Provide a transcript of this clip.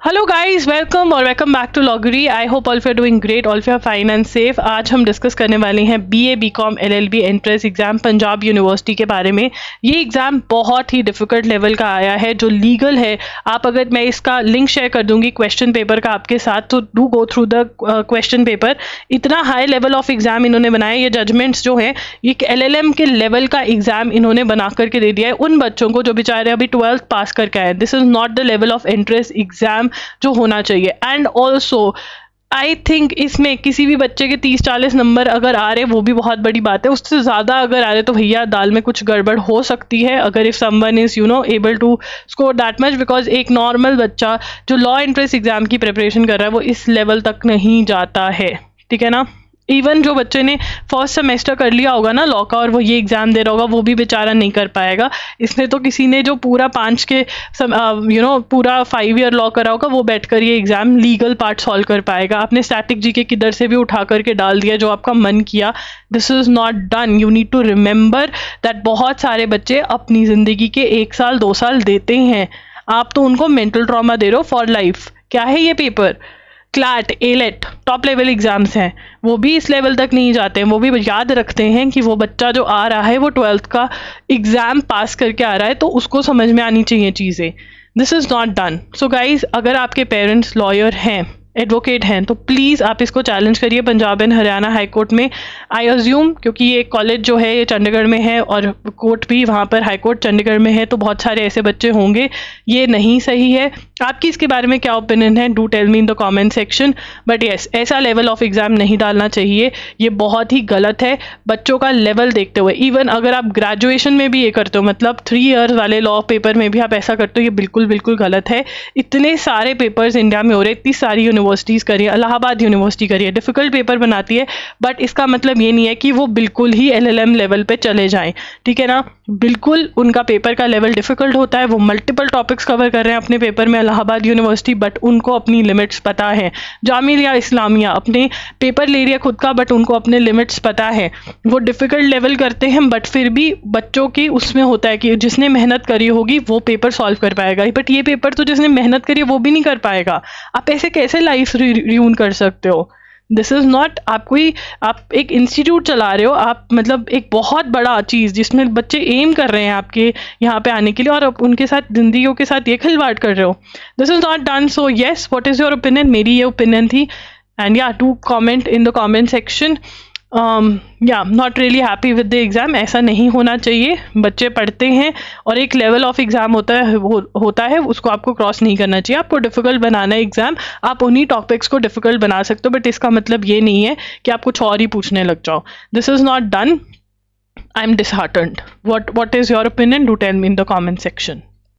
Hello guys, welcome back to लॉगरी। I hope all of you are doing great, all of you are fine and safe. आज हम discuss करने वाले हैं BA BCom LLB entrance exam Punjab university के बारे में। ये एग्जाम बहुत ही डिफिकल्ट लेवल का आया है, जो लीगल है। आप अगर मैं इसका लिंक शेयर कर दूंगी क्वेश्चन पेपर का आपके साथ, तो do go through the question paper. इतना हाई लेवल ऑफ एग्जाम इन्होंने बनाया। ये जजमेंट्स जो है ये एलएलएम के लेवल का एग्जाम इन्होंने बना करके दे दिया है उन बच्चों को जो बेचारे अभी 12th पास करके आए। This is not the level of entrance exam जो होना चाहिए। एंड ऑल्सो आई थिंक इसमें किसी भी बच्चे के 30-40 नंबर अगर आ रहे, वो भी बहुत बड़ी बात है। उससे ज़्यादा अगर आ रहे तो भैया दाल में कुछ गड़बड़ हो सकती है, अगर if someone is able to score that much. Because एक नॉर्मल बच्चा जो लॉ एंट्रेंस एग्जाम की प्रिपरेशन कर रहा है वो इस लेवल तक नहीं जाता है, ठीक है ना। इवन जो बच्चे ने फर्स्ट सेमेस्टर कर लिया होगा ना लॉ का, और वो ये एग्जाम दे रहा होगा, वो भी बेचारा नहीं कर पाएगा। इसने तो किसी ने जो पूरा 5 के पूरा 5 ईयर लॉ करा होगा, वो बैठकर ये एग्जाम लीगल पार्ट सॉल्व कर पाएगा। आपने स्टैटिक जीके किधर से भी उठा करके डाल दिया जो आपका मन किया। This is not done. You need to remember that बहुत सारे बच्चे अपनी जिंदगी के 1 साल 2 साल देते हैं। आप तो उनको मेंटल ट्रॉमा दे रहे हो फॉर लाइफ। क्या है ये paper? CLAT, AILET, top level exams हैं, वो भी इस लेवल तक नहीं जाते हैं। वो भी याद रखते हैं कि वो बच्चा जो आ रहा है वो 12th का एग्जाम पास करके आ रहा है, तो उसको समझ में आनी चाहिए चीज़ें। This is not done. So guys, अगर आपके पेरेंट्स लॉयर हैं, एडवोकेट हैं, तो प्लीज़ आप इसको चैलेंज करिए Punjab and Haryana high court में। आई अज्यूम क्योंकि ये कॉलेज जो है ये चंडीगढ़ में है और कोर्ट भी वहाँ पर हाई कोर्ट चंडीगढ़ में है, तो बहुत सारे ऐसे बच्चे होंगे। ये नहीं सही है। आपकी इसके बारे में क्या ओपिनियन है? Do tell me in the comment section. But yes, ऐसा लेवल ऑफ एग्जाम नहीं डालना चाहिए, ये बहुत ही गलत है बच्चों का लेवल देखते हुए। इवन अगर आप ग्रेजुएशन में भी ये करते हो, मतलब 3 ईयर्स वाले लॉ पेपर में भी आप ऐसा करते हो, ये बिल्कुल बिल्कुल गलत है। इतने सारे पेपर्स इंडिया में हो रहे, इतनी सारी यूनिवर्सिटीज़ करिए, इलाहाबाद यूनिवर्सिटी करिए, डिफिकल्ट पेपर बनाती है, बट इसका मतलब ये नहीं है कि वो बिल्कुल ही एलएलएम लेवल पे चले जाएं, ठीक है ना। बिल्कुल उनका पेपर का लेवल डिफिकल्ट होता है। वो मल्टीपल टॉपिक्स कवर कर रहे हैं अपने पेपर में इलाहाबाद यूनिवर्सिटी, बट उनको अपनी लिमिट्स पता है। जामिया इस्लामिया अपने पेपर ले रही है खुद का, बट उनको अपने लिमिट्स पता है। वो डिफिकल्ट लेवल करते हैं, बट फिर भी बच्चों की उसमें होता है कि जिसने मेहनत करी होगी वो पेपर सॉल्व कर पाएगा। बट ये पेपर तो जिसने मेहनत करी है वो भी नहीं कर पाएगा। आप ऐसे कैसे लाइफ रियून कर सकते हो? This is not. आप एक इंस्टीट्यूट चला रहे हो, आप मतलब एक बहुत बड़ा चीज़ जिसमें बच्चे एम कर रहे हैं आपके यहाँ पे आने के लिए, और आप उनके साथ जिंदगियों के साथ ये खिलवाड़ कर रहे हो। This is not done. So yes, what is your opinion? मेरी ये ओपिनियन थी। And yeah, to comment in the comment section. Yeah, not really happy with the exam. ऐसा नहीं होना चाहिए। बच्चे पढ़ते हैं और एक लेवल ऑफ एग्ज़ाम होता है, उसको आपको क्रॉस नहीं करना चाहिए। आपको डिफ़िकल्ट बनाना है एग्ज़ाम, आप उन्हीं टॉपिक्स को डिफ़िकल्ट बना सकते हो, बट इसका मतलब ये नहीं है कि आप कुछ और ही पूछने लग जाओ। This is not done. I am disheartened. What is your opinion? Do tell me in the comment section.